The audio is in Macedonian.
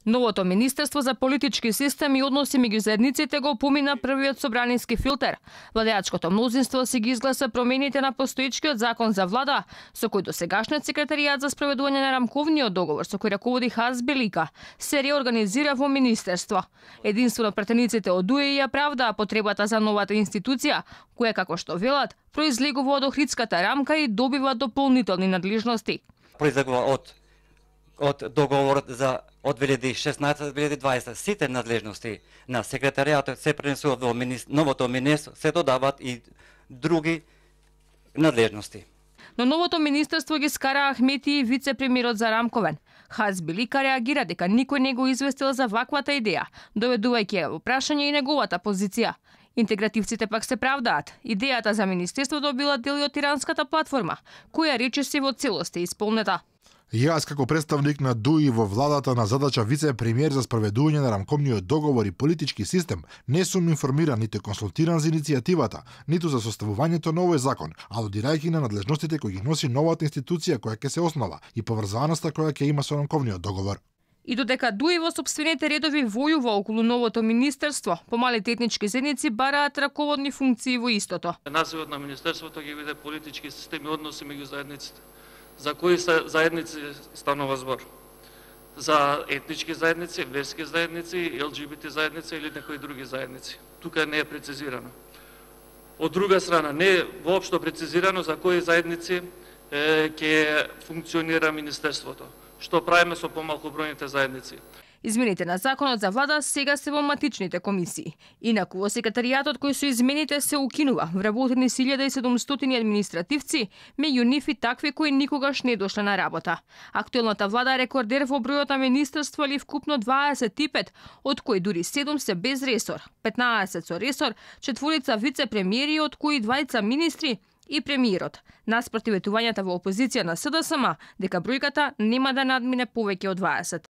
Новото Министерство за политички систем и односи меѓу заедниците го помина првиот собраниски филтер. Владеачкото мнозинство си ги изгласа промените на постоечкиот закон за влада, со кој досегашниот секретаријат за спроведување на рамковниот договор со кој раководи Хаз Белика се реорганизира во министерство. Единствено претениците од УЕ ја правдаа потребата за новата институција, која, како што велат, произлегува од Охридската рамка и добива дополнителни надлежности. Произлегува од договорот за од 2016-2020 сите надлежности на секретаријатот се пренесуваат во новото министерство, се додаваат и други надлежности. Но новото министерство ги скара Ахмети и вице-премиерот за Рамковен. Хаз Белика реагира дека никој не го известил за ваквата идеја, доведувајќи во прашање и неговата позиција. Интегративците пак се правдаат. Идејата за министерството била дел од тиранската платформа, која речиси во целост е исполнета. Јас како представник на ДУИ во владата на задача вице-премиер за спроведување на рамковниот договор и политички систем, не сум информиран ниту консултиран за иницијативата, ниту за составувањето на овој закон, алудирајќи на надлежностите кои ги носи новата институција која ќе се основа и поврзаноста која ќе има со рамковниот договор. И додека ДУИ во сопствените редови војува околу новото министерство, помалите етнички заедници бараат раководни функции во истото. Називот на министерството ги биде политички системи односи меѓу заедниците. За кои заедници станува збор? За етнички заедници, верски заедници, ЛГБТ заедници или некои други заедници? Тука не е прецизирано. Од друга страна, не е воопшто прецизирано за кои заедници ќе функционира министерството. Што правиме со помалку бројните заедници? Измените на законот за влада сега се во матичните комисии. Инаку во секретаријатот кој со измените се укинува, вработени 1700 административци, меѓу нив и такви кои никогаш не дошле на работа. Актуелната влада е рекордер во бројот на министерства или вкупно 25, од кои дури 7 се без ресор, 15 со ресор, 4 вице-премиери, од кои 2 министри и премиерот, наспроти ветувањата во опозиција на СДСМ дека бројката нема да надмине повеќе од 20.